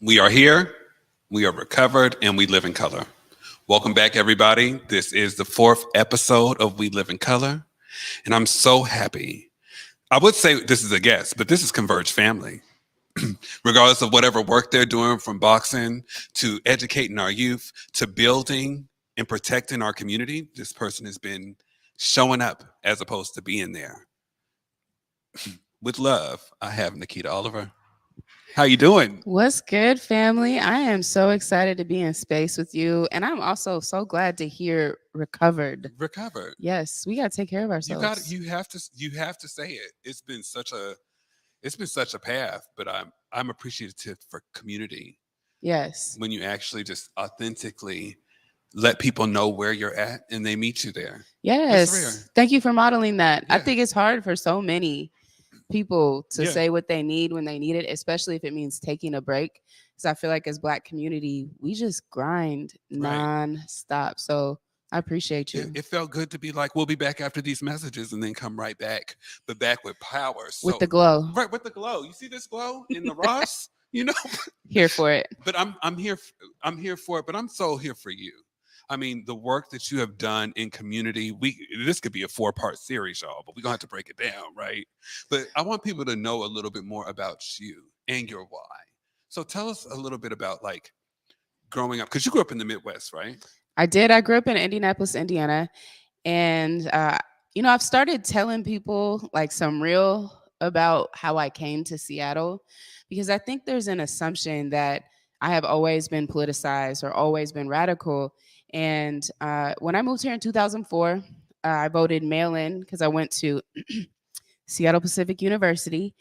We are here, we are recovered, and we live in color. Welcome back, everybody. This is the fourth episode of We Live in Color, and I'm so happy. I would say this is a guest, but this is Converge family. Regardless of whatever work they're doing, from boxing to educating our youth to building and protecting our community, this person has been showing up as opposed to being there. With love, I have Nikkita Oliver. How you doing? What's good, family? I am so excited to be in space with you, and I'm also so glad to hear recovered. Recovered. Yes, we got to take care of You ourselves. have to say it. It's been such a path, but I'm appreciative for community Yes. when you actually just authentically let people know where you're at and they meet you there. It's rare. Yes. Thank you for modeling that. I Yeah. think it's hard for so many people to Yeah. say what they need when they need it, especially if it means taking a break. Because I feel like as Black community, we just grind Right. nonstop. So I appreciate It, you. it felt good to be like, we'll be back after these messages and then come right back, but back with power. With the glow. Right, with the glow. You see this glow in the Ross? You know? Here for it. But I'm here. I'm here for it. But I'm so here for you. I mean, the work that you have done in community. This could be a 4-part series, y'all, but we're gonna have to break it down, right? But I want people to know a little bit more about you and your why. So tell us a little bit about like growing up, because you grew up in the Midwest, right? I did. I grew up in Indianapolis, Indiana. And, I've started telling people like some real about how I came to Seattle because I think there's an assumption that I have always been politicized or always been radical. And when I moved here in 2004, I voted mail in because I went to Seattle Pacific University.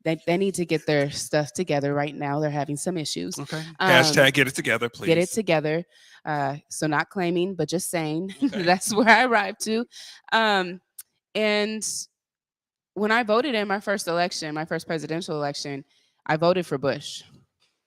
They need to get their stuff together right now. They're having some issues. Okay. Hashtag get it together, please. Get it together. So not claiming, but just saying Okay. that's where I arrived to. And when I voted in my first election, my first presidential election, I voted for Bush.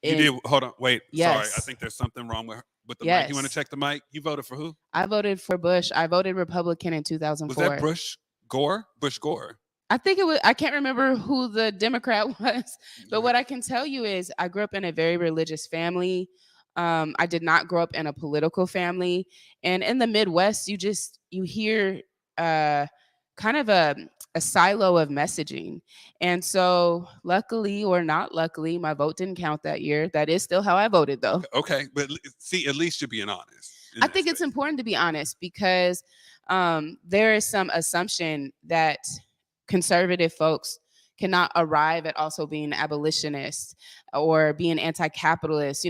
You did. Hold on. Wait. Sorry. I Yes. think there's something wrong with the mic. Yes. You want to check the mic? You voted for who? I voted for Bush. I voted Republican in Was 2004. that Bush Gore? Bush Gore. I think it was, I can't remember who the Democrat was, but what I can tell you is I grew up in a very religious family. I did not grow up in a political family. And in the Midwest, you hear kind of a silo of messaging. And so luckily or not luckily, my vote didn't count that year. That is still how I voted though. Okay. But see, at least you're being honest. I think it's important to be honest because there is some assumption that conservative folks cannot arrive at also being abolitionists or being anti-capitalist.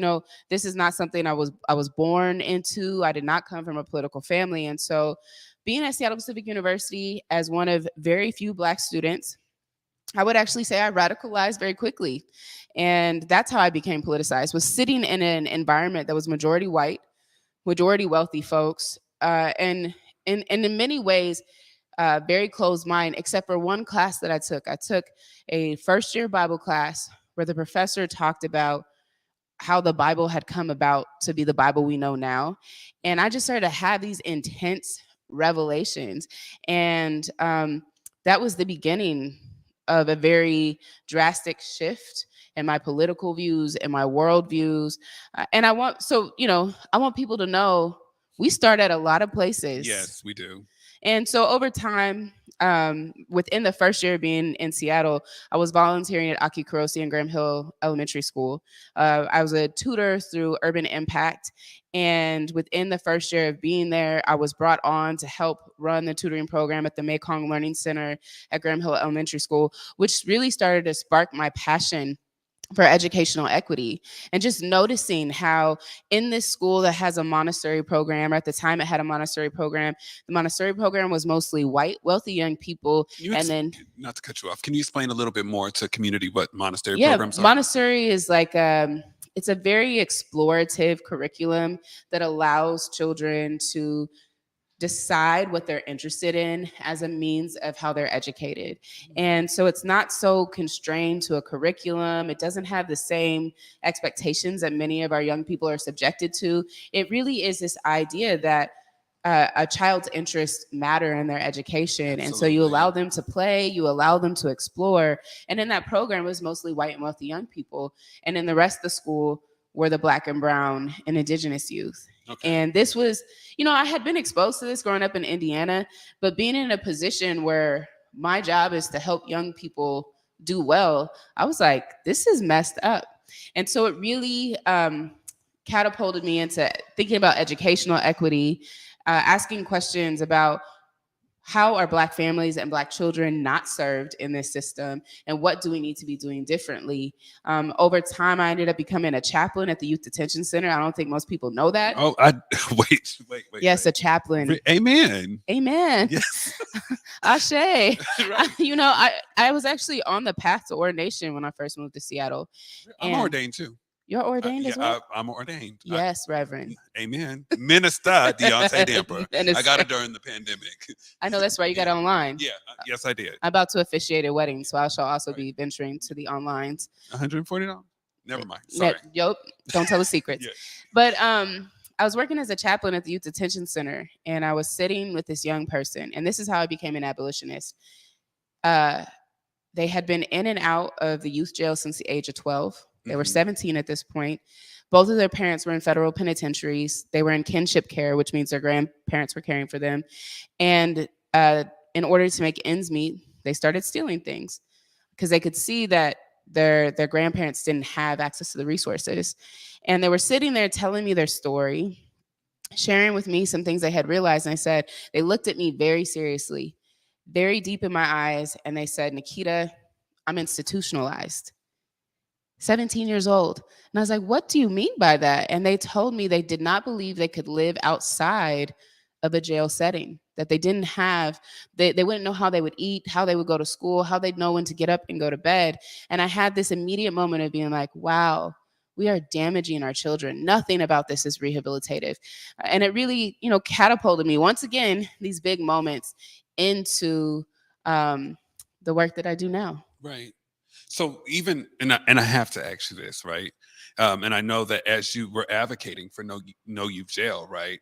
This is not something I was born into. I did not come from a political family. And so being at Seattle Pacific University as one of very few Black students, I would actually say I radicalized very quickly. And that's how I became politicized, was sitting in an environment that was majority white, majority wealthy folks, and in many ways, very closed mind, except for one class that I took. I took a first-year Bible class where the professor talked about how the Bible had come about to be the Bible we know now. And I just started to have these intense revelations. And that was the beginning of a very drastic shift in my political views and my world views. And I want people to know we start at a lot of places. Yes, we do. And so over time, within the first year of being in Seattle, I was volunteering at Aki Kurosi and Graham Hill Elementary School. I was a tutor through Urban Impact. And within the first year of being there, I was brought on to help run the tutoring program at the Mekong Learning Center at Graham Hill Elementary School, which really started to spark my passion for educational equity and just noticing how in this school that has a Montessori program, or at the time it had a Montessori program, the Montessori program was mostly white, wealthy young people. Not to cut you off, can you explain a little bit more to community what Montessori Yeah, programs are? Montessori is like it's a very explorative curriculum that allows children to decide what they're interested in as a means of how they're educated. And so it's not so constrained to a curriculum. It doesn't have the same expectations that many of our young people are subjected to. It really is this idea that a child's interests matter in their education. And so you Absolutely. allow them to play, you allow them to explore. And in that program, it was mostly white and wealthy young people. And in the rest of the school were the Black and brown and indigenous youth. Okay. And this was, I had been exposed to this growing up in Indiana, but being in a position where my job is to help young people do well, I was like, this is messed up. And so it really catapulted me into thinking about educational equity, asking questions about how are Black families and Black children not served in this system, and what do we need to be doing differently? Over time, I ended up becoming a chaplain at the Youth Detention Center. I don't think most people know that. Oh, wait. Yes, a chaplain. Amen. Amen. Yes. Ashe. Right. I was actually on the path to ordination when I first moved to Seattle. I'm And ordained too. You're ordained as well? I'm ordained. Yes, Reverend. Amen. Minister Deaunte Damper. Minister. I got it during the pandemic. I know that's right. You got it online. Yeah. Yes, I did. I'm about to officiate a wedding, so I shall also be venturing to the onlines. $140? Never mind. Sorry. Yup. Don't tell the secrets. Yeah. But I was working as a chaplain at the Youth Detention Center, and I was sitting with this young person, and this is how I became an abolitionist. They had been in and out of the youth jail since the age of 12. They were 17 at this point. Both of their parents were in federal penitentiaries. They were in kinship care, which means their grandparents were caring for them. And in order to make ends meet, they started stealing things because they could see that their grandparents didn't have access to the resources. And they were sitting there telling me their story, sharing with me some things they had realized. And I said, they looked at me very seriously, very deep in my eyes. And they said, Nikkita, I'm institutionalized. 17 years old. And I was like, what do you mean by that? And they told me they did not believe they could live outside of a jail setting, that they didn't have, they wouldn't know how they would eat, how they would go to school, how they'd know when to get up and go to bed. And I had this immediate moment of being like, wow, we are damaging our children. Nothing about this is rehabilitative. And it really, catapulted me once again, these big moments into the work that I do now. Right. So even, and I have to ask you this, right? And I know that as you were advocating for no youth jail, right?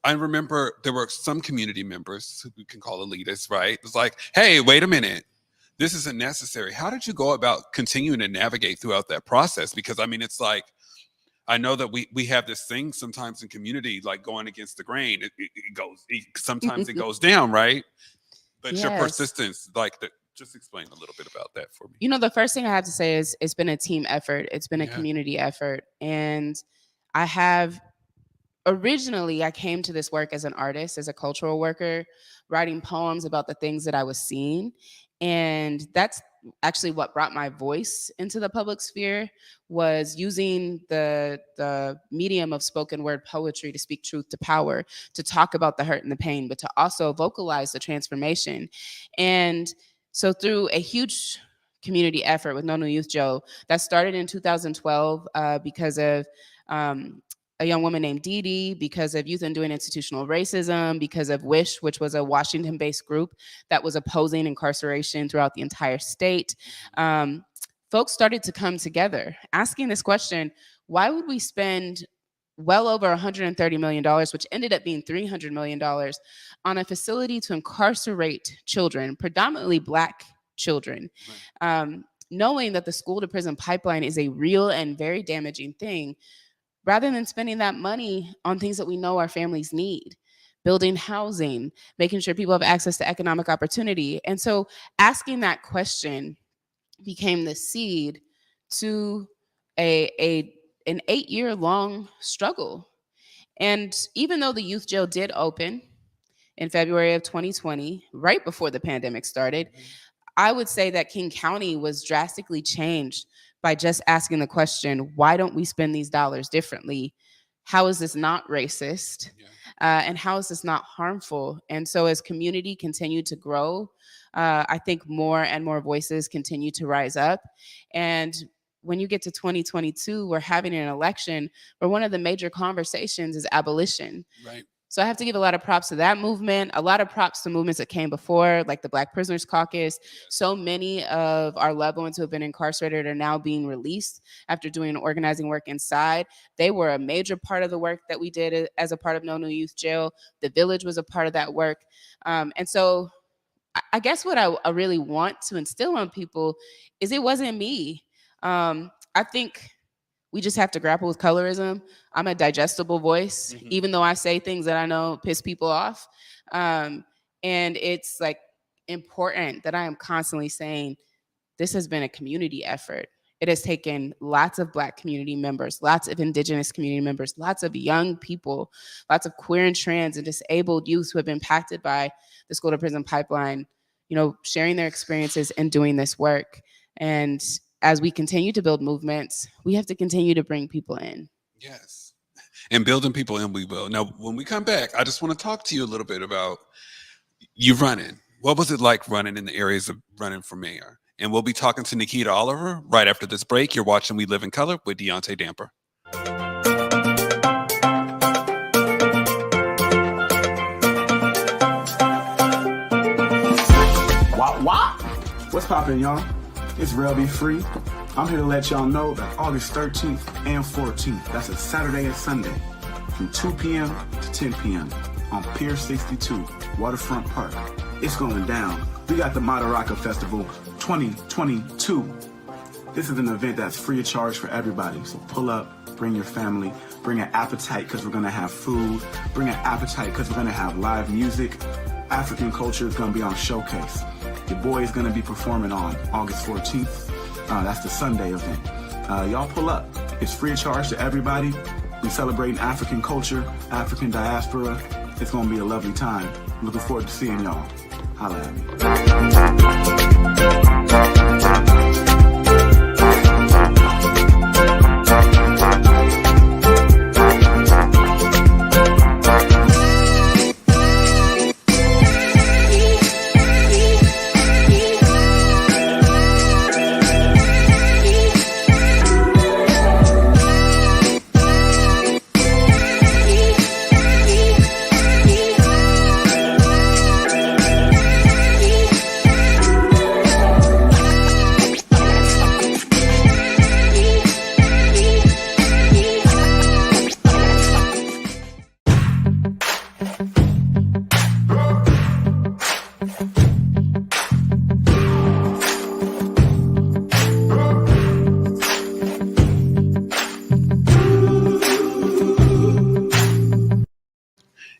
I remember there were some community members who we can call elitists, right? It was like, hey, wait a minute. This isn't necessary. How did you go about continuing to navigate throughout that process? Because I mean, it's like, I know that we have this thing sometimes in community, like going against the grain. Sometimes it goes down, right? But your persistence, just explain a little bit about that for me. The first thing I have to say is it's been a team effort. It's been a community effort. And originally I came to this work as an artist, as a cultural worker, writing poems about the things that I was seeing. And that's actually what brought my voice into the public sphere, was using the medium of spoken word poetry to speak truth to power, to talk about the hurt and the pain, but to also vocalize the transformation. And so through a huge community effort with No New Youth Jail that started in 2012 because of a young woman named Dee Dee, because of Youth Undoing Institutional Racism, because of WISH, which was a Washington-based group that was opposing incarceration throughout the entire state. Folks started to come together asking this question: why would we spend well over $130 million, which ended up being $300 million, on a facility to incarcerate children, predominantly Black children, knowing that the school to prison pipeline is a real and very damaging thing, rather than spending that money on things that we know our families need, building housing, making sure people have access to economic opportunity. And so asking that question became the seed to an 8-year-long struggle. And even though the youth jail did open in February of 2020, right before the pandemic started, I would say that King County was drastically changed by just asking the question, why don't we spend these dollars differently? How is this not racist? And how is this not harmful? And so as community continued to grow, I think more and more voices continue to rise up. And when you get to 2022, we're having an election where one of the major conversations is abolition. Right. So I have to give a lot of props to that movement, a lot of props to movements that came before, like the Black Prisoners Caucus. So many of our loved ones who have been incarcerated are now being released after doing organizing work inside. They were a major part of the work that we did as a part of No New Youth Jail. The Village was a part of that work. And so I guess what I really want to instill on people is it wasn't me. I think we just have to grapple with colorism. I'm a digestible voice, even though I say things that I know piss people off. And it's like important that I am constantly saying this has been a community effort. It has taken lots of Black community members, lots of Indigenous community members, lots of young people, lots of queer and trans and disabled youth who have been impacted by the school to prison pipeline, sharing their experiences and doing this work. And as we continue to build movements, we have to continue to bring people in. Yes. And building people in, we will. Now, when we come back, I just want to talk to you a little bit about you running. What was it like running in the areas of running for mayor? And we'll be talking to Nikkita Oliver right after this break. You're watching We Live in Color with Deaunte Damper. What? What's poppin', y'all? It's Rel Be Free. I'm here to let y'all know that August 13th and 14th, that's a Saturday and Sunday, from 2 p.m. to 10 p.m. on Pier 62, Waterfront Park. It's going down. We got the Madaraka Festival 2022. This is an event that's free of charge for everybody. So pull up, bring your family, bring an appetite because we're going to have food, bring an appetite because we're going to have live music. African culture is going to be on showcase. Your boy is going to be performing on August 14th. That's the Sunday event. Y'all pull up. It's free of charge to everybody. We celebrating African culture, African diaspora. It's going to be a lovely time. Looking forward to seeing y'all. Holla at me.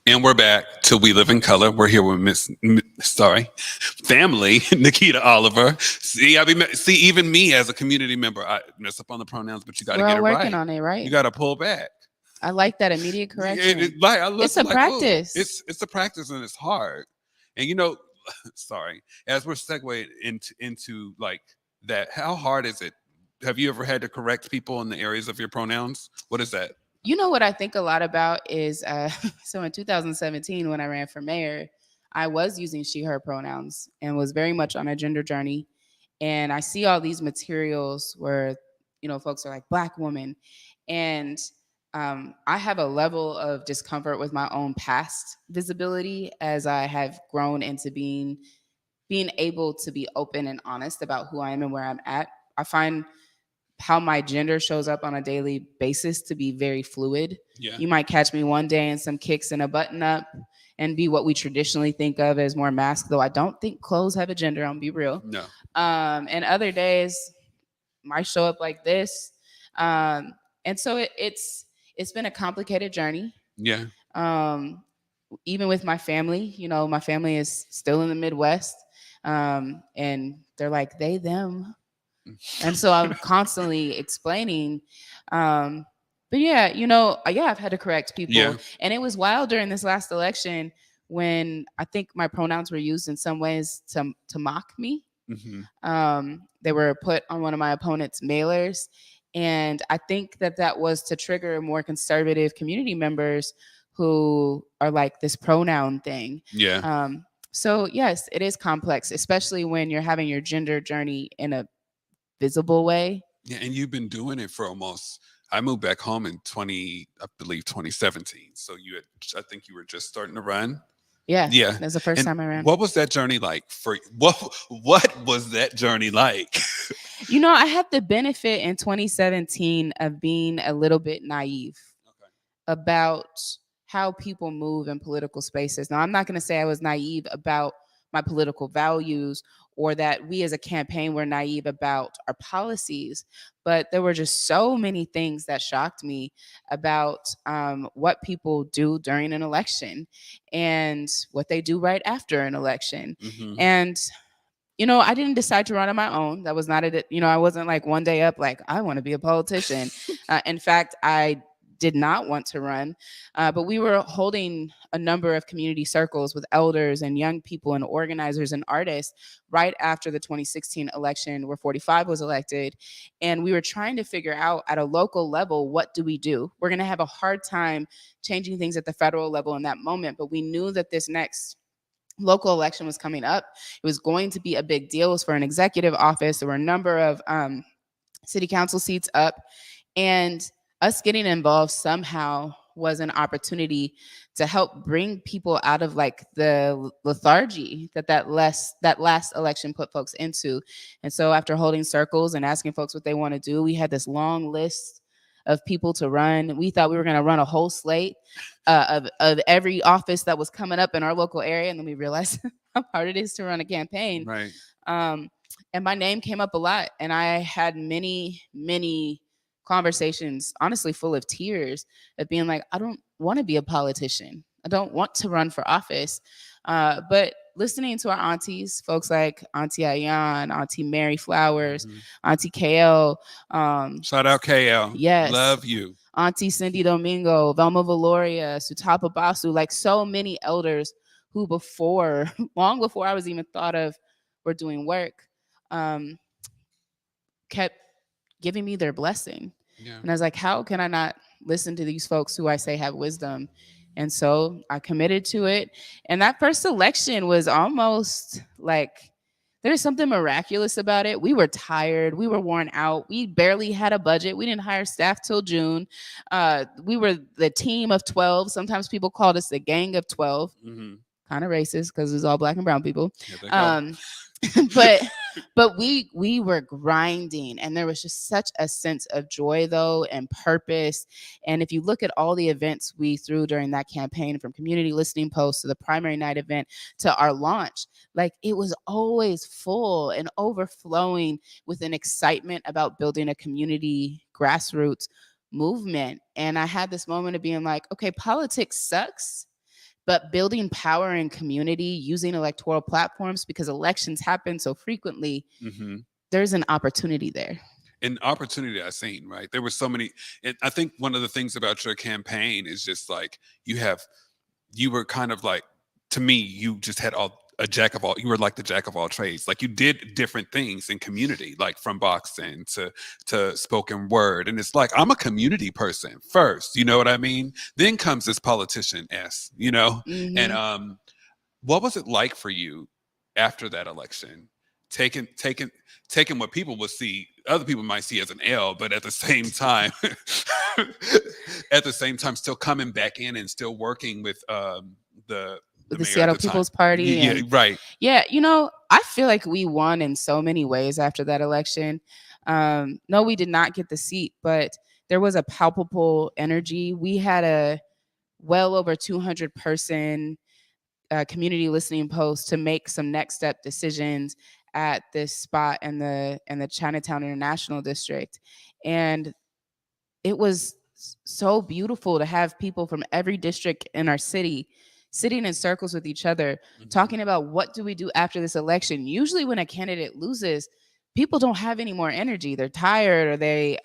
And we're back to We Live in Color. We're here with family, Nikkita Oliver. See, even me as a community member, I mess up on the pronouns, but you got to get it right. We're working on it, right? You got to pull back. I like that immediate correction. It's a practice. It's a practice and it's hard. And sorry, as we're segueing into like that, how hard is it? Have you ever had to correct people in the areas of your pronouns? What is that? What I think a lot about is, so in 2017, when I ran for mayor, I was using she, her pronouns and was very much on a gender journey. And I see all these materials where, folks are like Black woman. And I have a level of discomfort with my own past visibility as I have grown into being able to be open and honest about who I am and where I'm at. I find how my gender shows up on a daily basis to be very fluid. Yeah. You might catch me one day in some kicks and a button up and be what we traditionally think of as more mask, though I don't think clothes have a gender, I'll be real. No. And other days might show up like this. And so it's been a complicated journey. Yeah. Even with my family, my family is still in the Midwest. And they're like, they, them. And so I'm constantly explaining. But yeah, I've had to correct people. Yeah. And it was wild during this last election when I think my pronouns were used in some ways to mock me. Mm-hmm. They were put on one of my opponent's mailers. And I think that was to trigger more conservative community members who are like this pronoun thing. Yeah. So yes, it is complex, especially when you're having your gender journey in a visible way. Yeah, and you've been doing it for almost, I moved back home in 2017. So I think you were just starting to run. Yeah. Yeah. That was the first And time I ran. what was that journey like for you? What was that journey like? I had the benefit in 2017 of being a little bit naive about how people move in political spaces. Now, I'm not going to say I was naive about my political values or that we as a campaign were naive about our policies, but there were just so many things that shocked me about what people do during an election and what they do right after an election. Mhm. And I didn't decide to run on my own. That was not it. I wasn't like one day up, like, I want to be a politician. In fact, I did not want to run, but we were holding a number of community circles with elders and young people and organizers and artists right after the 2016 election where 45 was elected. And we were trying to figure out at a local level, what do we do? We're going to have a hard time changing things at the federal level in that moment, but we knew that this next local election was coming up. It was going to be a big deal. It was for an executive office. There were a number of city council seats up, and us getting involved somehow was an opportunity to help bring people out of like the lethargy that last election put folks into. And so after holding circles and asking folks what they want to do, we had this long list of people to run. We thought we were going to run a whole slate of every office that was coming up in our local area. And then we realized how hard it is to run a campaign. Right. And my name came up a lot. And I had many, many conversations, honestly, full of tears of being like, I don't want to be a politician. I don't want to run for office. But listening to our aunties, folks like Auntie Ayan, Auntie Mary Flowers, Auntie KL. Shout out KL. Yes. Love you. Auntie Cindy Domingo, Velma Valoria, Sutapa Basu, like so many elders who long before I was even thought of, were doing work, kept giving me their blessing. Yeah. And I was like, how can I not listen to these folks who I say have wisdom? And so I committed to it. And that first election was almost like, there's something miraculous about it. We were tired. We were worn out. We barely had a budget. We didn't hire staff till June. We were the team of 12. Sometimes people called us the gang of 12. Mm-hmm. Kind of racist because it was all Black and brown people. Yeah, but we were grinding, and there was just such a sense of joy though and purpose. And if you look at all the events we threw during that campaign, from community listening posts to the primary night event to our launch, like it was always full and overflowing with an excitement about building a community grassroots movement. And I had this moment of being like, okay, politics sucks, but building power and community using electoral platforms, because elections happen so frequently, there's an opportunity there. An opportunity I've seen, right? There were so many. And I think one of the things about your campaign is just like you were kind of like, to me, you just had you were like the jack of all trades. Like you did different things in community, like from boxing to spoken word. And it's like, I'm a community person first, you know what I mean? Then comes this politician And what was it like for you after that election? Taking what people would see, other people might see as an L, but at the same time, still coming back in and still working with the Seattle People's Party. Yeah, right. Yeah, I feel like we won in so many ways after that election. No, we did not get the seat, but there was a palpable energy. We had a well over 200 person community listening post to make some next step decisions at this spot in the Chinatown International District. And it was so beautiful to have people from every district in our city sitting in circles with each other, talking about what do we do after this election. Usually when a candidate loses, people don't have any more energy. They're tired or they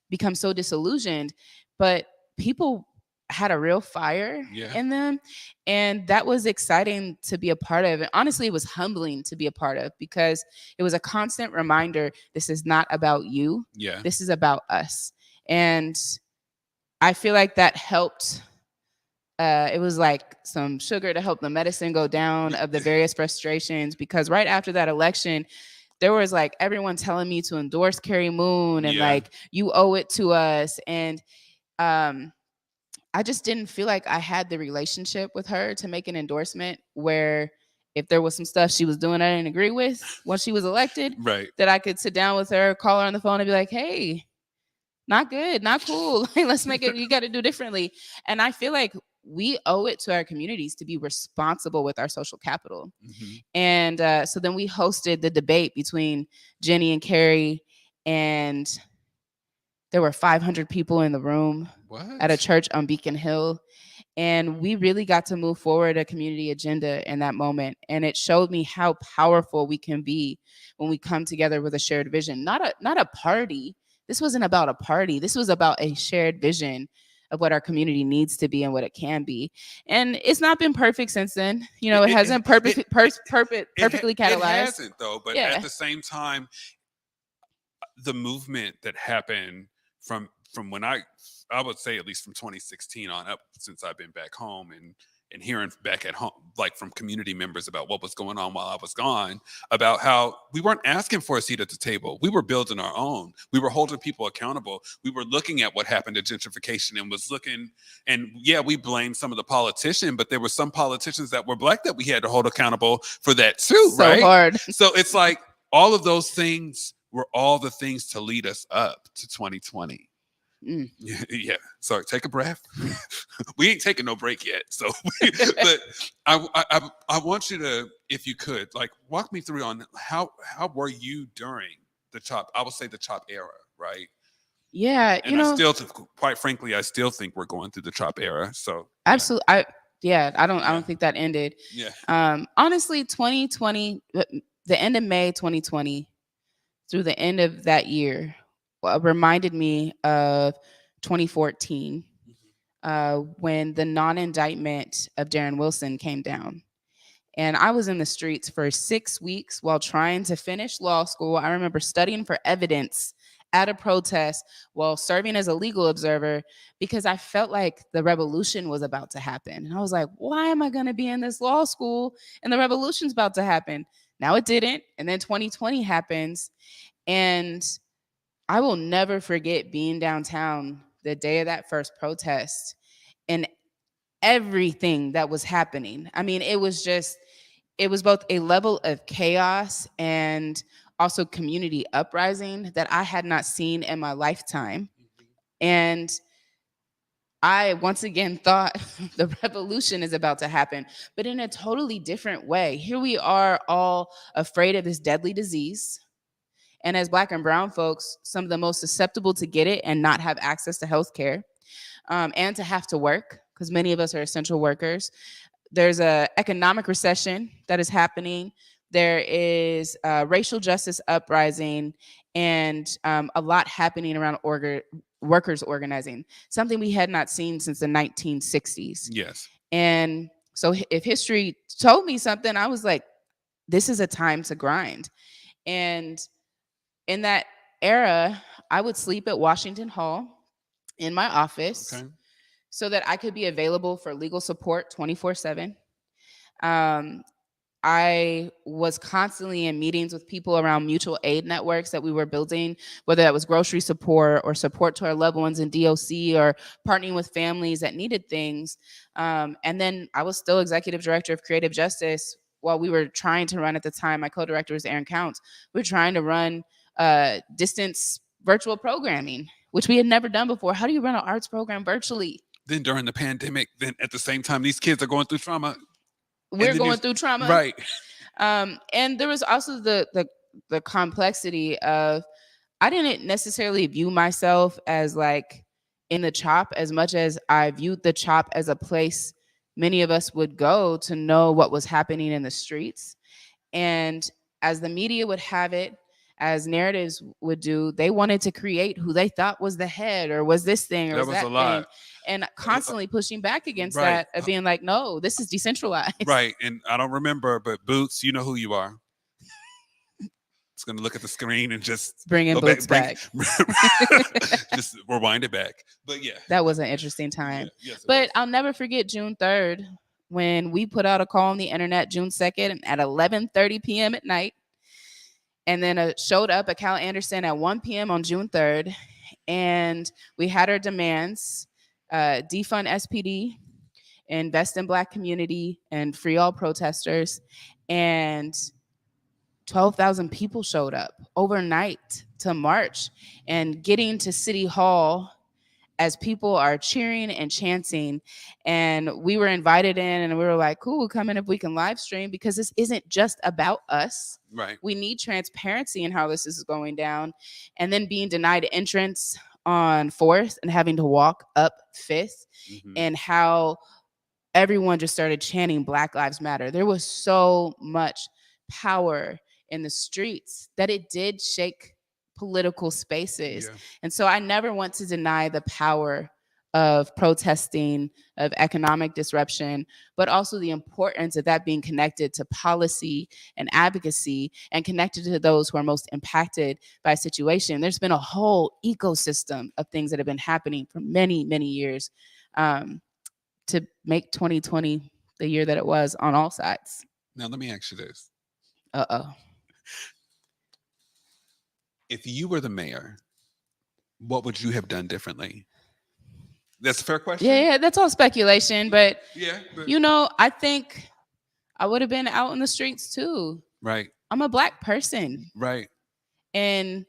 become so disillusioned. But people had a real fire in them. And that was exciting to be a part of. And honestly, it was humbling to be a part of, because it was a constant reminder, this is not about you. Yeah. This is about us. And I feel like that helped. It was like some sugar to help the medicine go down of the various frustrations, because right after that election, there was like everyone telling me to endorse Carrie Moon and Yeah. like, you owe it to us. And I just didn't feel like I had the relationship with her to make an endorsement where if there was some stuff she was doing I didn't agree with when she was elected, Right. that I could sit down with her, call her on the phone and be like, hey, not good, not cool. Like, let's make it, you got to do differently. And I feel like we owe it to our communities to be responsible with our social capital. Mhm. And so then we hosted the debate between Jenny and Carrie, and there were 500 people in the room What? at a church on Beacon Hill. And we really got to move forward a community agenda in that moment. And it showed me how powerful we can be when we come together with a shared vision. Not a party. This wasn't about a party. This was about a shared vision of what our community needs to be and what it can be. And it's not been perfect since then. You know, it hasn't perfectly It catalyzed. hasn't though, but Yeah. at the same time, the movement that happened from when I would say at least from 2016 on up, since I've been back home and hearing back at home, like from community members about what was going on while I was gone, about how we weren't asking for a seat at the table. We were building our own. We were holding people accountable. We were looking at what happened to gentrification and was looking, and yeah, we blamed some of the politicians, but there were some politicians that were Black that we had to hold accountable for that too, So right? hard. So it's like all of those things were all the things to lead us up to 2020. Mm. Yeah. Sorry, take a breath. We ain't taking no break yet. So, but I want you to, if you could, like walk me through on how were you during the CHOP? I would say the CHOP era, right? Yeah, And I still, quite frankly, I still think we're going through the CHOP era. So absolutely. I don't think that ended. Yeah. Honestly, 2020, the end of May 2020 through the end of that year reminded me of 2014 when the non-indictment of Darren Wilson came down. And I was in the streets for 6 weeks while trying to finish law school. I remember studying for evidence at a protest while serving as a legal observer because I felt like the revolution was about to happen. And I was like, why am I going to be in this law school and the revolution's about to happen? Now it didn't. And then 2020 happens. And I will never forget being downtown the day of that first protest and everything that was happening. I mean, it was both a level of chaos and also community uprising that I had not seen in my lifetime. And I once again thought the revolution is about to happen, but in a totally different way. Here we are all afraid of this deadly disease. And as Black and brown folks, some of the most susceptible to get it and not have access to health care and to have to work, because many of us are essential workers. There's an economic recession that is happening. There is racial justice uprising and a lot happening around workers organizing, something we had not seen since the 1960s. Yes. And so if history told me something, I was like, this is a time to grind. And in that era, I would sleep at Washington Hall in my office. Okay. So that I could be available for legal support 24/7. I was constantly in meetings with people around mutual aid networks that we were building, whether that was grocery support or support to our loved ones in DOC or partnering with families that needed things. And then I was still executive director of creative justice while we were trying to run at the time. My co-director was Aaron Counts. We were trying to run distance virtual programming, which we had never done before. How do you run an arts program virtually? Then during the pandemic, then at the same time, these kids are going through trauma. We're going through trauma. Right. And there was also the complexity of, I didn't necessarily view myself as like in the CHOP as much as I viewed the CHOP as a place many of us would go to know what was happening in the streets. And as the media would have it, as narratives would do, they wanted to create who they thought was the head or was this thing or was that thing. And constantly pushing back against that of being like, no, this is decentralized. Right. And I don't remember, but Boots, you know who you are. It's going to look at the screen and just bring in Boots back. Just rewind it back. But yeah. That was an interesting time. Yeah. Yes, but I'll never forget June 3rd when we put out a call on the internet June 2nd at 11:30 p.m. at night. and then showed up at Cal Anderson at 1 p.m. on June 3rd. And we had our demands: defund SPD, invest in Black community, and free all protesters. And 12,000 people showed up overnight to march, and getting to City Hall as people are cheering and chanting. And we were invited in, and we were like, cool, come in if we can live stream, because this isn't just about us. Right. We need transparency in how this is going down. And then being denied entrance on 4th and having to walk up 5th, and how everyone just started chanting Black Lives Matter. There was so much power in the streets that it did shake political spaces. Yeah. And so I never want to deny the power of protesting, of economic disruption, but also the importance of that being connected to policy and advocacy, and connected to those who are most impacted by a situation. There's been a whole ecosystem of things that have been happening for many, many years, to make 2020 the year that it was on all sides. Now, let me ask you this. Uh-oh. If you were the mayor, what would you have done differently? That's a fair question. Yeah, that's all speculation, but Yeah. But, I think I would have been out in the streets too. right. I'm a Black person. Right. And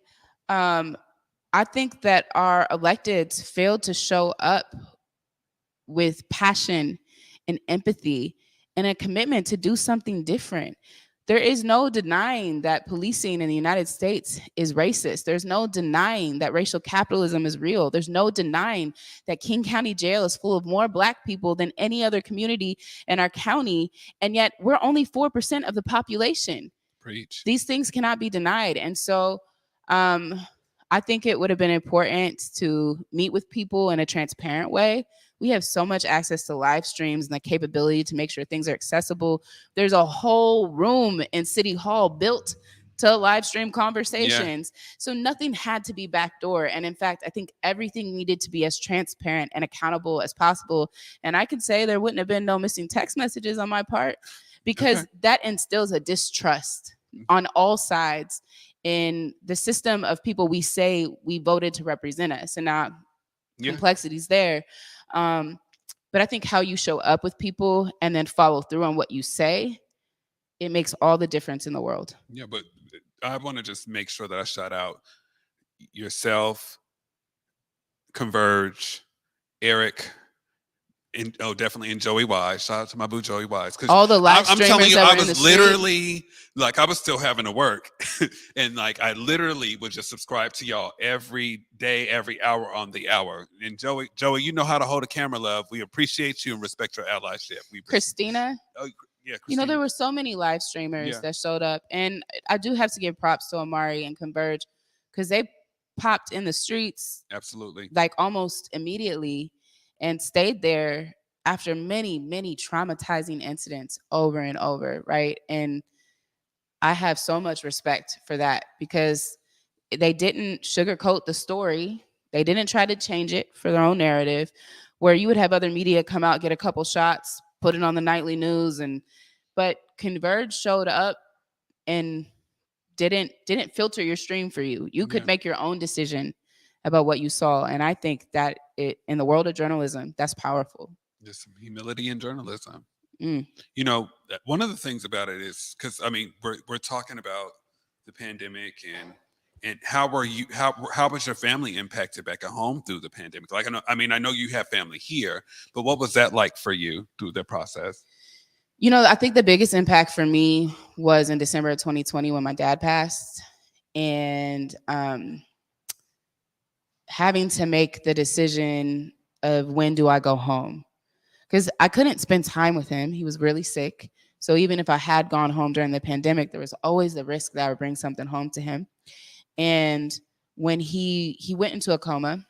I think that our electeds failed to show up with passion and empathy and a commitment to do something different. There is no denying that policing in the United States is racist. There's no denying that racial capitalism is real. There's no denying that King County Jail is full of more Black people than any other community in our county. And yet we're only 4% of the population. Preach. These things cannot be denied. And so I think it would have been important to meet with people in a transparent way. We have so much access to live streams and the capability to make sure things are accessible. There's a whole room in City Hall built to live stream conversations. Yeah. So nothing had to be backdoor. And in fact, I think everything needed to be as transparent and accountable as possible. And I can say there wouldn't have been no missing text messages on my part, because that instills a distrust on all sides in the system of people we say we voted to represent us. And now complexities there. But I think how you show up with people and then follow through on what you say, it makes all the difference in the world. Yeah, but I want to just make sure that I shout out yourself, Converge, Eric, and definitely, and Joey Wise. Shout out to my boo Joey Wise. All the live streamers. I'm telling you, I was literally I was still having to work, and I literally would just subscribe to y'all every day, every hour on the hour. And Joey, you know how to hold a camera, love. We appreciate you and respect your allyship. Christina. Oh, yeah, Christina. There were so many live streamers that showed up, and I do have to give props to Amari and Converge, because they popped in the streets. Absolutely. Almost immediately. And stayed there after many, many traumatizing incidents over and over, right? And I have so much respect for that, because they didn't sugarcoat the story. They didn't try to change it for their own narrative, where you would have other media come out, get a couple shots, put it on the nightly news, but Converge showed up and didn't filter your stream for you. You could make your own decision about what you saw. And I think that in the world of journalism, that's powerful. Just some humility in journalism. Mm. One of the things about it is, because we're talking about the pandemic and how was your family impacted back at home through the pandemic? I know you have family here, but what was that like for you through the process? I think the biggest impact for me was in December of 2020 when my dad passed, and having to make the decision of when do I go home, because I couldn't spend time with him. He was really sick. So even if I had gone home during the pandemic, there was always the risk that I would bring something home to him. And when he went into a coma,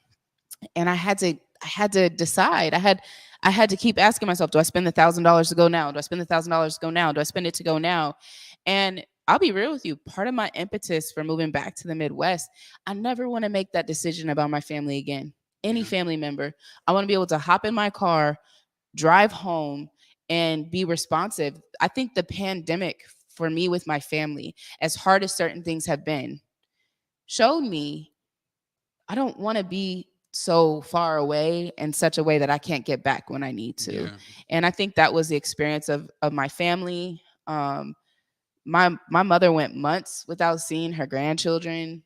and I had to decide. I had to keep asking myself, do I spend the $1,000 to go now? Do I spend the $1,000 to go now? Do I spend it to go now? And I'll be real with you. Part of my impetus for moving back to the Midwest, I never want to make that decision about my family again. Any family member. I want to be able to hop in my car, drive home, and be responsive. I think the pandemic for me with my family, as hard as certain things have been, showed me I don't want to be so far away in such a way that I can't get back when I need to. Yeah. And I think that was the experience of my family. My mother went months without seeing her grandchildren.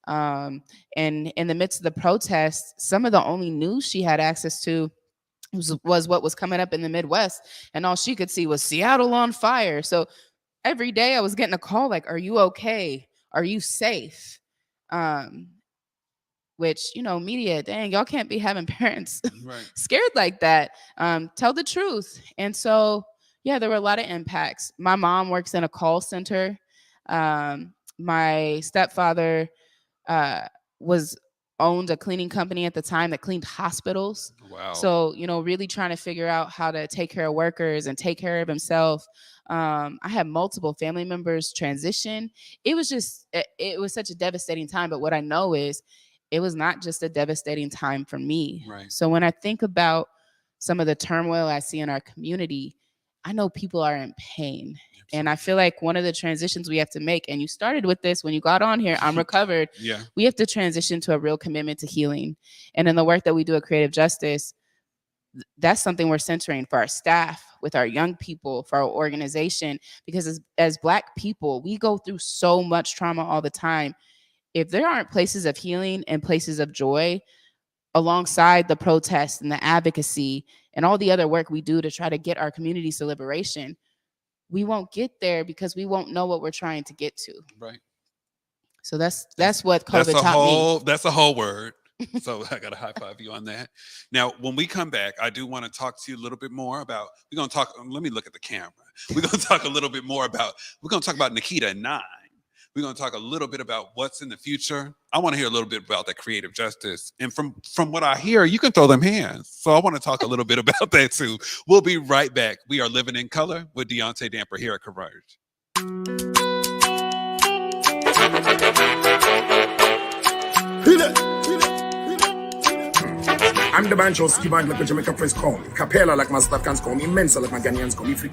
And in the midst of the protests, some of the only news she had access to was what was coming up in the Midwest. And all she could see was Seattle on fire. So every day I was getting a call like, are you okay? Are you safe? Which, media, dang, y'all can't be having parents Right. scared like that. Tell the truth. And so, yeah, there were a lot of impacts. My mom works in a call center. My stepfather was owned a cleaning company at the time that cleaned hospitals. Wow. So, really trying to figure out how to take care of workers and take care of himself. I had multiple family members transition. It was such a devastating time. But what I know is it was not just a devastating time for me. Right. So when I think about some of the turmoil I see in our community, I know people are in pain. And I feel like one of the transitions we have to make, and you started with this when you got on here, I'm recovered. Yeah. We have to transition to a real commitment to healing. And in the work that we do at Creative Justice, that's something we're centering for our staff, with our young people, for our organization, because as Black people, we go through so much trauma all the time. If there aren't places of healing and places of joy alongside the protests and the advocacy and all the other work we do to try to get our communities to liberation, we won't get there because we won't know what we're trying to get to. Right. So that's what COVID taught me. That's a whole word. So I got to high five you on that. Now, when we come back, I do want to talk to you a little bit more about, let me look at the camera. We're going to talk a little bit more about, we're going to talk about Nikkita and 9. We're going to talk a little bit about what's in the future. I want to hear a little bit about that creative justice. And from what I hear, you can throw them hands. So I want to talk a little bit about that too. We'll be right back. We are living in color with Deaunte Damper here at Converge. I'm the banjo ski band like my Jamaica friends call me. Capella like my South Africans call me. Mensa like my Ghanaians call me. Free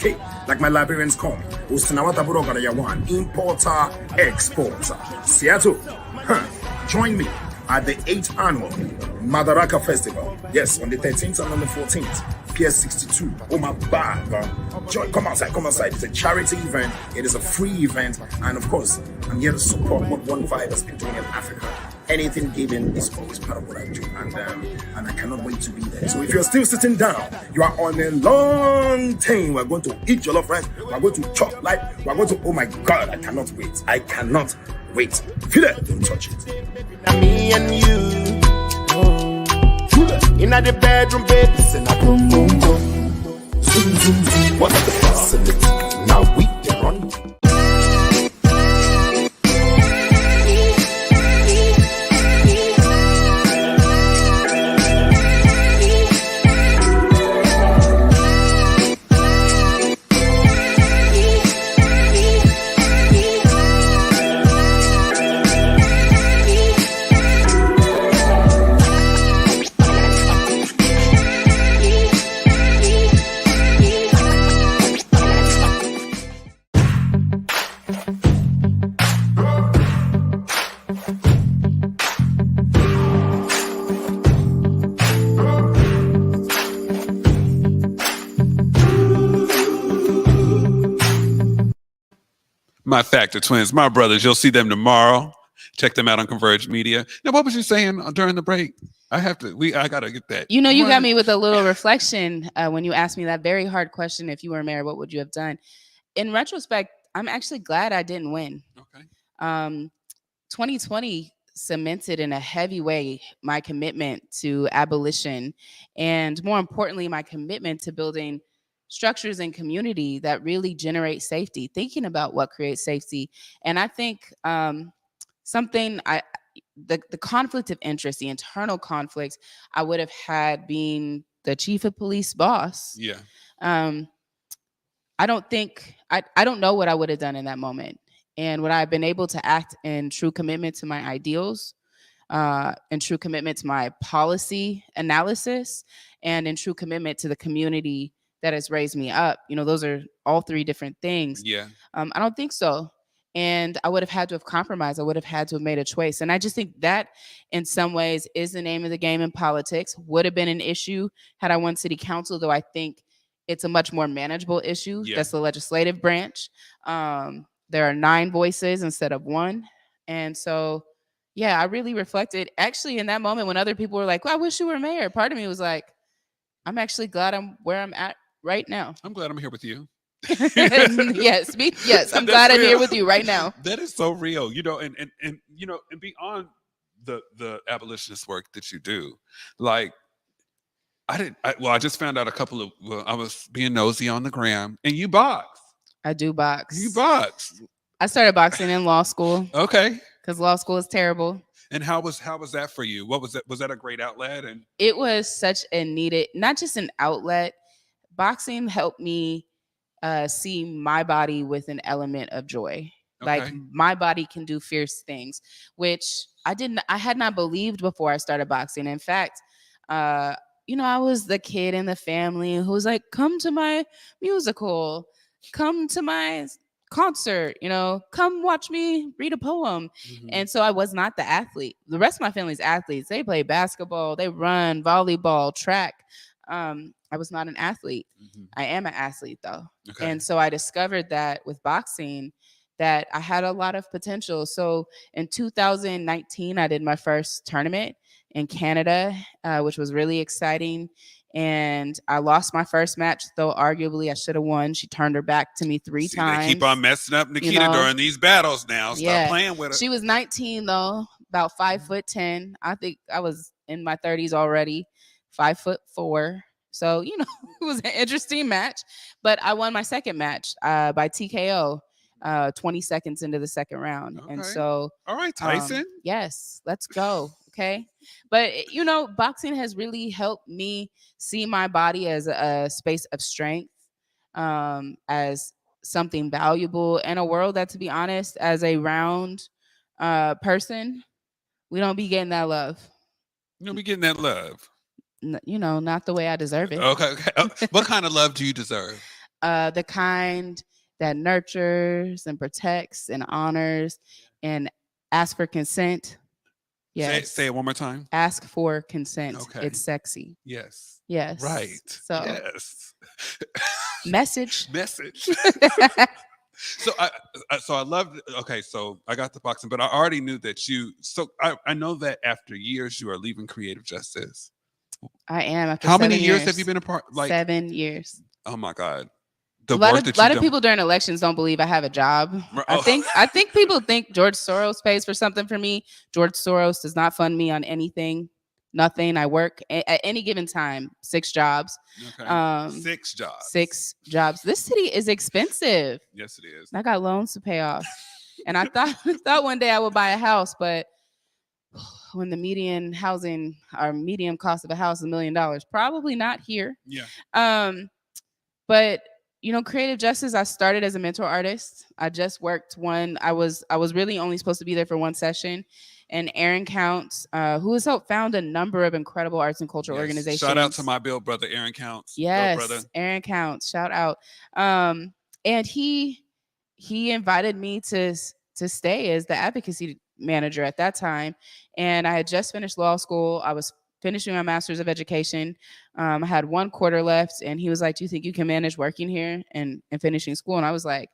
like my Liberians call me. Ustinawata Buroga da Yawan. Importer, exporter. Seattle. Join me at the 8th annual Madaraka Festival. Yes, on the 13th and on the 14th. PS62. Oh my bad. Join, come outside. It's a charity event. It is a free event. And of course, I'm here to support what One Vibe has been doing in Africa. Anything given is always part of what I do, and I cannot wait to be there. So if you're still sitting down, you are on a long time. We're going to eat jollof rice. We're going to chop life. We're going to. Oh my God! I cannot wait. Feel it? Don't touch it. Me and you in the bedroom, baby, sing a boom boom boom. Zoom zoom zoom. What's the facility? Now we can run. My Factor twins, my brothers. You'll see them tomorrow. Check them out on Converge Media. Now, what was you saying during the break? I gotta get that. You got me with a little reflection when you asked me that very hard question. If you were mayor, what would you have done? In retrospect, I'm actually glad I didn't win. Okay. 2020 cemented in a heavy way my commitment to abolition, and more importantly, my commitment to building structures and community that really generate safety, thinking about what creates safety. And I think the conflict of interest, the internal conflicts I would have had being the chief of police boss. Yeah. I don't know what I would have done in that moment. And would I have been able to act in true commitment to my ideals, in true commitment to my policy analysis, and in true commitment to the community that has raised me up. Those are all three different things. Yeah. I don't think so. And I would have had to have compromised. I would have had to have made a choice. And I just think that in some ways is the name of the game in politics. Would have been an issue had I won city council, though I think it's a much more manageable issue. Yeah. That's the legislative branch. There are 9 voices instead of 1. And so, yeah, I really reflected actually in that moment when other people were like, well, I wish you were mayor. Part of me was like, I'm actually glad I'm where I'm at right now. I'm glad I'm here with you. Yes, I'm glad I'm here with you right now. That is so real, and beyond the abolitionist work that you do, like I just found out I was being nosy on the gram, and you box. I do box. You box. I started boxing in law school. Okay. Because law school is terrible. And how was that for you? What was that? Was that a great outlet? And it was such a needed, not just an outlet. Boxing helped me see my body with an element of joy. Okay. Like my body can do fierce things, which I had not believed before I started boxing. In fact, I was the kid in the family who was like, come to my musical, come to my concert, come watch me read a poem. And so I was not the athlete. The rest of my family's athletes. They play basketball, they run, volleyball, track. I was not an athlete. I am an athlete though. Okay. And so I discovered that with boxing that I had a lot of potential. So in 2019, I did my first tournament in Canada, which was really exciting. And I lost my first match, though arguably I should have won. She turned her back to me 3 times. They keep on messing up Nikkita during these battles now. Stop playing with her. She was 19 though, about 5'10". I think I was in my 30s already, 5'4". So, it was an interesting match. But I won my second match by TKO 20 seconds into the second round. Okay. And so all right, Tyson. Yes, let's go. Okay. But boxing has really helped me see my body as a space of strength, as something valuable in a world that, to be honest, as a round person, we don't be getting that love. You don't be getting that love. Not the way I deserve it. Okay. What kind of love do you deserve? The kind that nurtures and protects and honors and asks for consent. Yes. Say it one more time. Ask for consent. Okay. It's sexy. Yes. Yes. Right. So yes. Message. So I loved. Okay, so I got the boxing, but I already knew that you. So I know that after years you are leaving creative justice. I am. After how many years have you been a part? 7 years. Oh my God. A lot of people during elections don't believe I have a job. I think people think George Soros pays for something for me. George Soros does not fund me on anything. Nothing. I work at any given time 6 jobs. Okay. 6 jobs. 6 jobs. This city is expensive. Yes, it is. I got loans to pay off, and I thought one day I would buy a house, but when the median cost of a house is $1 million, probably not here. Yeah. But creative justice, I started as a mentor artist. I just worked one. I was really only supposed to be there for one session. And Aaron Counts, who has helped found a number of incredible arts and cultural organizations. Shout out to my Bill brother, Aaron Counts. Yes, Bill brother. Aaron Counts. Shout out. And he invited me to stay as the advocacy manager at that time. And I had just finished law school. I was finishing my master's of education. I had 1 quarter left, and he was like, do you think you can manage working here and finishing school? And I was like,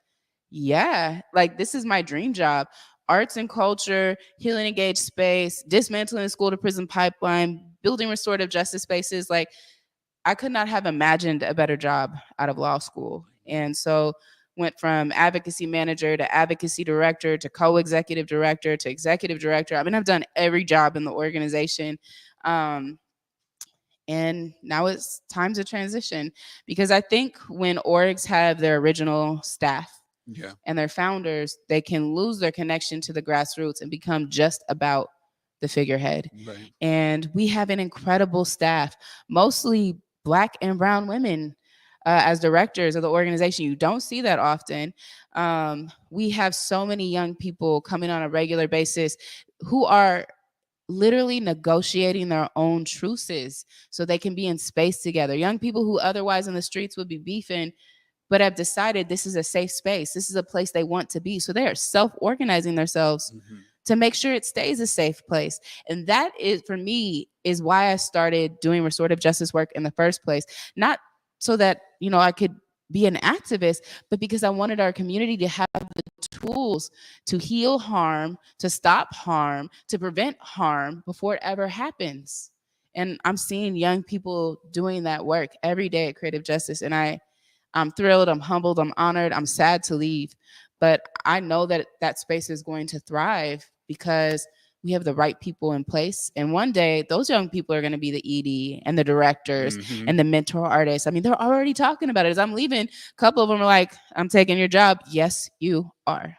yeah, like this is my dream job. Arts and culture, healing engaged space, dismantling school to prison pipeline, building restorative justice spaces. Like I could not have imagined a better job out of law school. And so went from advocacy manager to advocacy director to co-executive director to executive director. I mean, I've done every job in the organization. And now it's time to transition, because I think when orgs have their original staff and their founders, they can lose their connection to the grassroots and become just about the figurehead. Right. And we have an incredible staff, mostly Black and brown women as directors of the organization. You don't see that often. We have so many young people coming on a regular basis who are literally negotiating their own truces so they can be in space together. Young people who otherwise in the streets would be beefing, but have decided this is a safe space. This is a place they want to be. So they are self-organizing themselves to make sure it stays a safe place. And that is, for me, is why I started doing restorative justice work in the first place. Not so that, I could be an activist, but because I wanted our community to have the tools to heal harm, to stop harm, to prevent harm before it ever happens. And I'm seeing young people doing that work every day at Creative Justice. And I'm thrilled, I'm humbled, I'm honored, I'm sad to leave. But I know that that space is going to thrive because we have the right people in place. And one day, those young people are going to be the ED and the directors and the mentor artists. I mean, they're already talking about it. As I'm leaving, a couple of them are like, I'm taking your job. Yes, you are.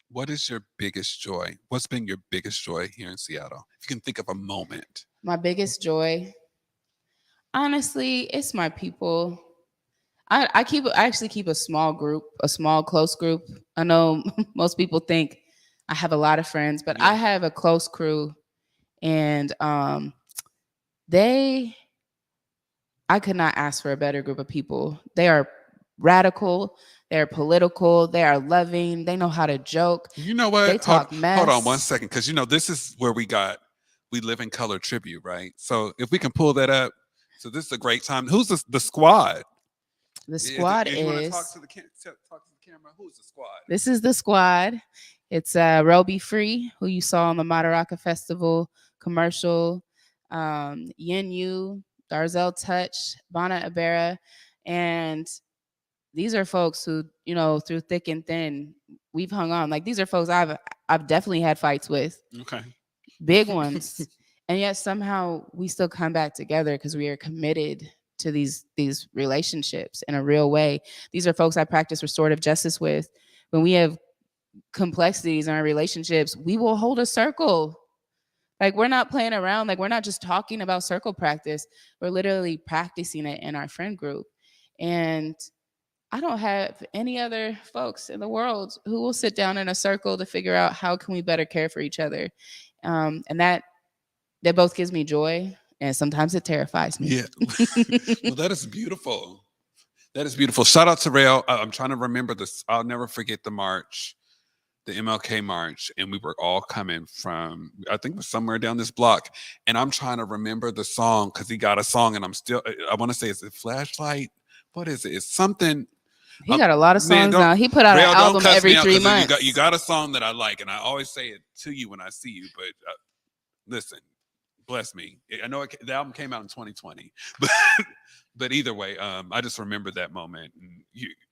What is your biggest joy? What's been your biggest joy here in Seattle? If you can think of a moment. My biggest joy, honestly, it's my people. I actually keep a small group, a small, close group. I know most people think I have a lot of friends, but I have a close crew, and I could not ask for a better group of people. They are radical, they're political, they are loving, they know how to joke. You know what? They talk mess. Hold on one second, because this is where we Live in Color tribute, right? So if we can pull that up, so this is a great time. Who's the squad? The squad is. You want to talk to the camera? Who's the squad? This is the squad. It's Roby Free, who you saw on the Madaraka Festival commercial, Yin Yu, Darzel Touch, Bana Abera, and these are folks who, through thick and thin, we've hung on. Like, these are folks I've definitely had fights with. Okay. Big ones. And yet somehow we still come back together because we are committed to these relationships in a real way. These are folks I practice restorative justice with. When we have complexities in our relationships, we will hold a circle. Like, we're not playing around. Like, we're not just talking about circle practice. We're literally practicing it in our friend group. And I don't have any other folks in the world who will sit down in a circle to figure out how can we better care for each other. And that both gives me joy, and sometimes it terrifies me. Yeah. Well, that is beautiful. That is beautiful. Shout out to Rail. I'm trying to remember this. I'll never forget the march, the MLK march. And we were all coming from, I think it was somewhere down this block. And I'm trying to remember the song because he got a song, and I want to say, is it Flashlight? What is it? It's something. He got a lot of songs now. He put out an album every 3 months. You got a song that I like, and I always say it to you when I see you. But listen, bless me. I know the album came out in 2020, but either way, I just remember that moment.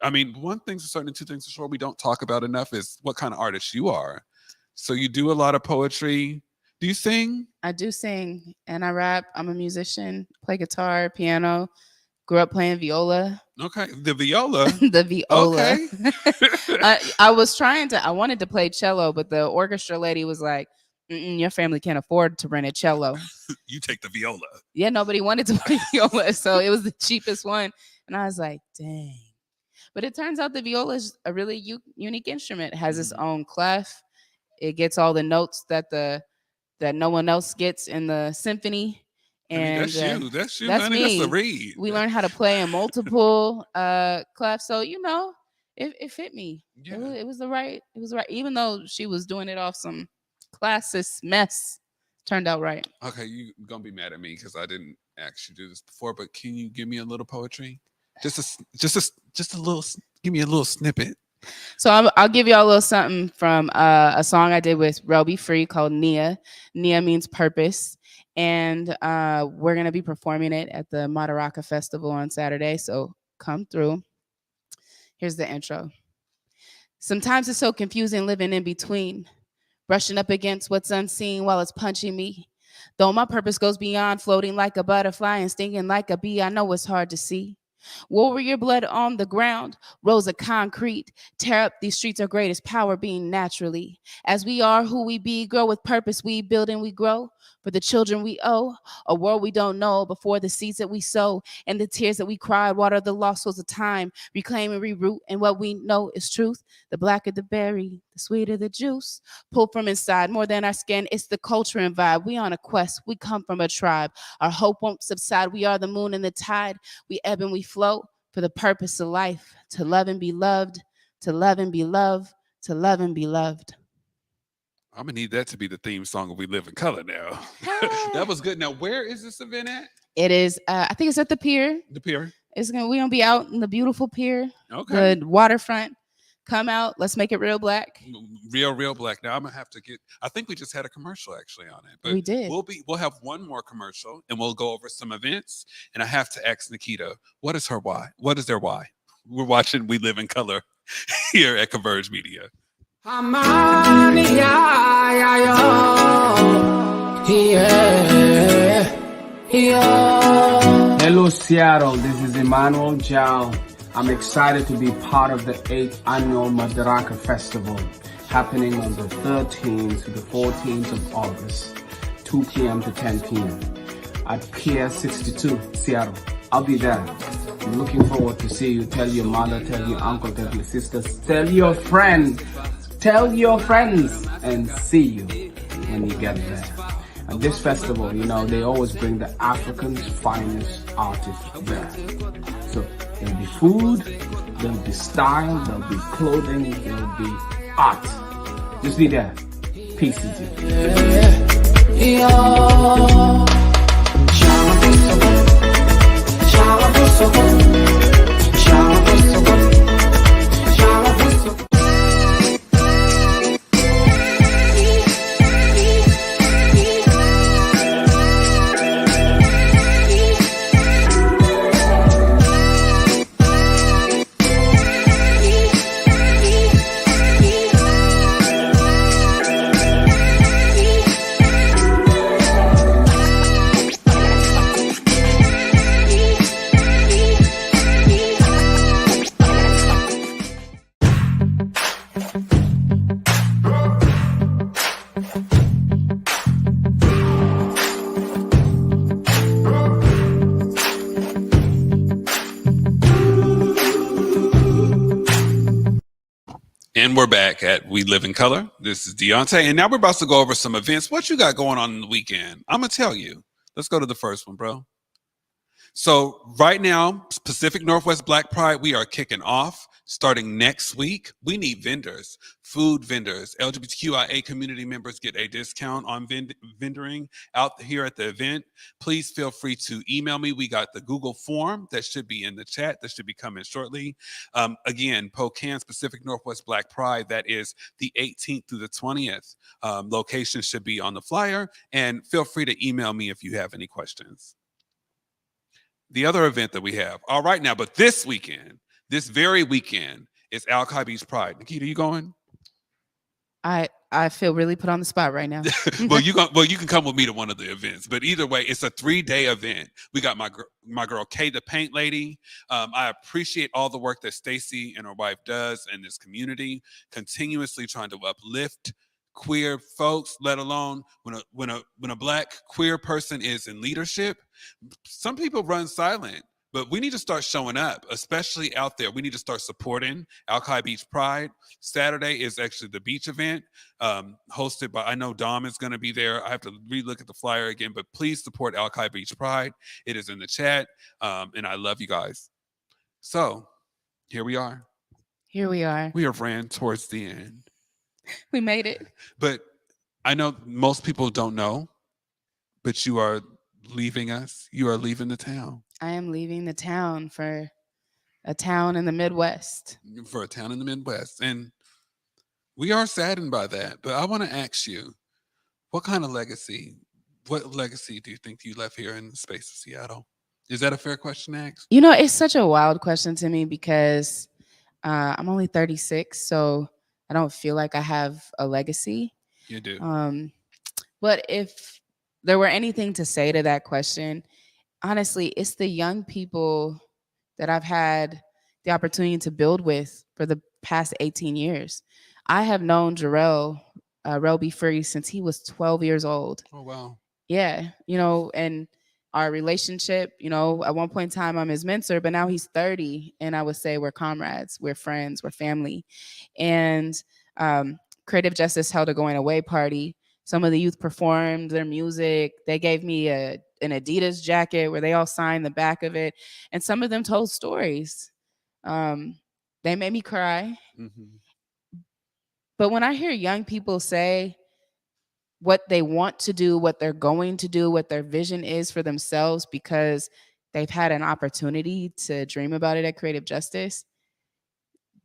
And one thing's for certain and two things for sure we don't talk about enough is what kind of artist you are. So you do a lot of poetry. Do you sing? I do sing, and I rap. I'm a musician, play guitar, piano. Grew up playing viola. Okay, the viola. The viola. Okay. I wanted to play cello, but the orchestra lady was like, your family can't afford to rent a cello. You take the viola. Yeah, nobody wanted to play viola, so it was the cheapest one. And I was like, dang. But it turns out the viola is a really unique instrument. It has its own clef. It gets all the notes that no one else gets in the symphony. And that's you. That's me. That's the read. We learned how to play in multiple clefs. So, it fit me. Yeah. It was the right. Even though she was doing it off some classist mess, turned out right. Okay, you're gonna be mad at me because I didn't actually do this before, but can you give me a little poetry? Just a little. Give me a little snippet. So I'll give y'all a little something from a song I did with Roby Free called Nia. Nia means purpose. And we're going to be performing it at the Madaraka Festival on Saturday. So come through. Here's the intro. Sometimes it's so confusing living in between, brushing up against what's unseen while it's punching me. Though my purpose goes beyond floating like a butterfly and stinging like a bee, I know it's hard to see. Warrior blood on the ground, rows of concrete. Tear up these streets, our greatest power being naturally. As we are who we be, grow with purpose, we build and we grow. For the children we owe, a world we don't know, before the seeds that we sow and the tears that we cried, water the lost souls of time, reclaim and reroot, and what we know is truth. The blacker the berry, the the sweeter the juice. Pulled from inside, more than our skin. It's the culture and vibe. We on a quest. We come from a tribe. Our hope won't subside. We are the moon and the tide. We ebb and we float for the purpose of life. To love and be loved. To love and be loved. To love and be loved. I'm gonna need that to be the theme song of We Live in Color now. That was good. Now, where is this event at? It is, I think it's at the pier. The pier. We're gonna be out in the beautiful pier. Okay. The waterfront. Come out. Let's make it real black. Real black. Now I'm gonna have to get. I think we just had a commercial actually on it, but We did. We'll have one more commercial and we'll go over some events. And I have to ask Nikkita, what is her why? What is their why? We're watching We Live in Color here at Converge Media. Hello, Seattle. This is Emmanuel Jal. I'm excited to be part of the 8th annual Madaraka Festival happening on the 13th to the 14th of August, 2 p.m. to 10 p.m. at Pier 62, Seattle. I'll be there. I'm looking forward to see you. Tell your mother, tell your uncle, tell your sisters, tell your friends, and see you when you get there. At this festival, they always bring the African's finest artists there. So there'll be food, there'll be style, there'll be clothing, there'll be art. Just be there. Peace to And we're back at We Live in Color. This is Deaunte, and now we're about to go over some events. What you got going on in the weekend? I'm gonna tell you. Let's go to the first one, bro. So right now, Pacific Northwest Black Pride, we are kicking off. Starting next week, we need vendors, food vendors, LGBTQIA community members get a discount on vendoring out here at the event. Please feel free to email me. We got the Google form that should be in the chat. That should be coming shortly. Again, Pokans Pacific Northwest Black Pride, that is the 18th through the 20th. Location should be on the flyer, and feel free to email me if you have any questions. The other event that we have, all right now, but this weekend, this very weekend, is Alki Beach Pride. Nikkita, you going? I feel really put on the spot right now. Well, you can come with me to one of the events. But either way, it's a 3-day event. We got my girl Kay, the paint lady. I appreciate all the work that Stacy and her wife does in this community, continuously trying to uplift queer folks, let alone when a Black queer person is in leadership. Some people run silent. But we need to start showing up, especially out there. We need to start supporting Alki Beach Pride. Saturday is actually the beach event, hosted by, I know Dom is going to be there. I have to relook at the flyer again, but please support Alki Beach Pride. It is in the chat, and I love you guys. So here we are. Here we are. We have ran towards the end. We made it. But I know most people don't know, but you are leaving us. You are leaving the town. I am leaving the town for a town in the Midwest. For a town in the Midwest. And we are saddened by that. But I want to ask you, what legacy do you think you left here in the space of Seattle? Is that a fair question to ask? It's such a wild question to me because I'm only 36, so I don't feel like I have a legacy. You do. But if there were anything to say to that question, honestly, it's the young people that I've had the opportunity to build with for the past 18 years. I have known Jarrell Be Free since he was 12 years old. Oh, wow. Yeah, and our relationship, at one point in time, I'm his mentor, but now he's 30. And I would say we're comrades, we're friends, we're family. And Creative Justice held a going away party. Some of the youth performed their music. They gave me an Adidas jacket where they all signed the back of it. And some of them told stories. They made me cry. Mm-hmm. But when I hear young people say what they want to do, what they're going to do, what their vision is for themselves because they've had an opportunity to dream about it at Creative Justice,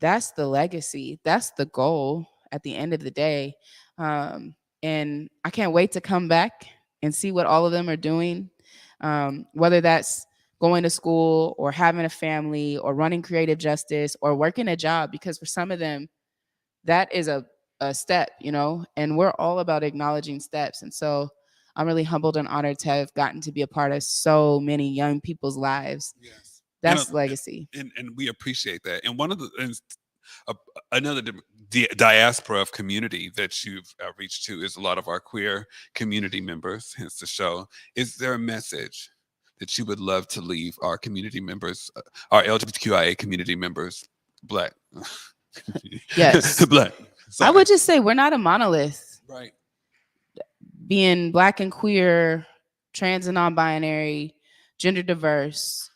that's the legacy. That's the goal at the end of the day. And I can't wait to come back and see what all of them are doing, whether that's going to school or having a family or running Creative Justice or working a job, because for some of them, that is a step, you know, and we're all about acknowledging steps. And so I'm really humbled and honored to have gotten to be a part of so many young people's lives. Yes. That's legacy. And we appreciate that. And one of the, another diaspora of community that you've reached to is a lot of our queer community members, hence the show. Is there a message that you would love to leave our community members, our LGBTQIA community members, Black? Yes. Black. Sorry. I would just say we're not a monolith. Right. Being Black and queer, trans and non-binary, gender diverse,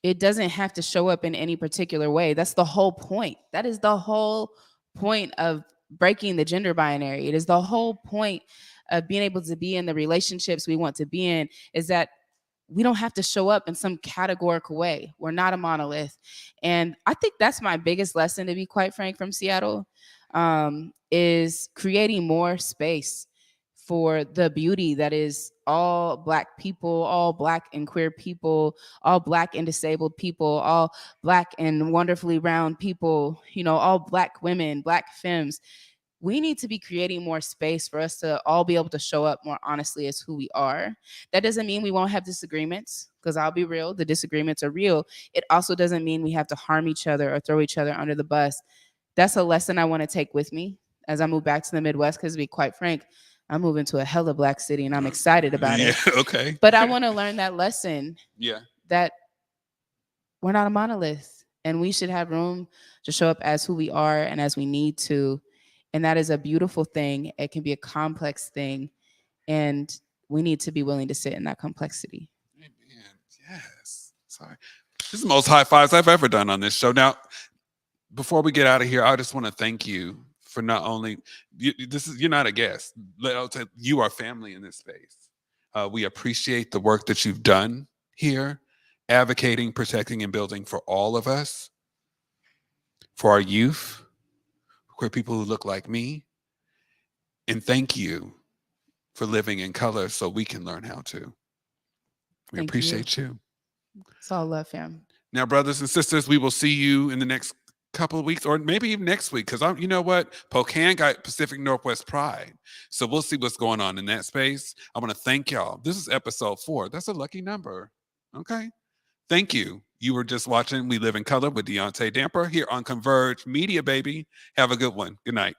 it doesn't have to show up in any particular way. That's the whole point. That is the whole point of breaking the gender binary. It is the whole point of being able to be in the relationships we want to be in, is that we don't have to show up in some categorical way. We're not a monolith. And I think that's my biggest lesson, to be quite frank, from Seattle, is creating more space for the beauty that is all Black people, all Black and queer people, all Black and disabled people, all Black and wonderfully round people, you know, all Black women, Black femmes. We need to be creating more space for us to all be able to show up more honestly as who we are. That doesn't mean we won't have disagreements, because I'll be real, the disagreements are real. It also doesn't mean we have to harm each other or throw each other under the bus. That's a lesson I want to take with me as I move back to the Midwest, because to be quite frank, I'm moving to a hella Black city and I'm excited about it. Okay. But I want to learn that lesson. Yeah. That we're not a monolith and we should have room to show up as who we are and as we need to. And that is a beautiful thing. It can be a complex thing. And we need to be willing to sit in that complexity. Amen. Yes. Sorry. This is the most high fives I've ever done on this show. Now, before we get out of here, I just want to thank you for not only, you're not a guest. You are family in this space. We appreciate the work that you've done here, advocating, protecting, and building for all of us, for our youth, queer people who look like me. And thank you for living in color so we can learn how to. We appreciate you. It's all love, fam. Now, brothers and sisters, we will see you in the next couple of weeks, or maybe even next week, because you know what? Spokane got Pacific Northwest Pride. So we'll see what's going on in that space. I want to thank y'all. This is episode 4. That's a lucky number. Okay. Thank you. You were just watching We Live in Color with Deaunte Damper here on Converge Media, baby. Have a good one. Good night.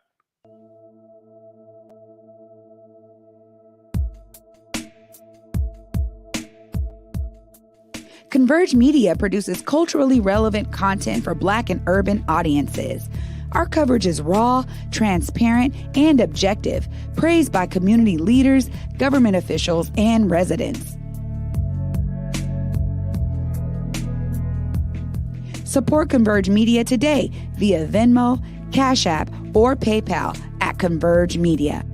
Converge Media produces culturally relevant content for Black and urban audiences. Our coverage is raw, transparent, and objective, praised by community leaders, government officials, and residents. Support Converge Media today via Venmo, Cash App, or PayPal at Converge Media.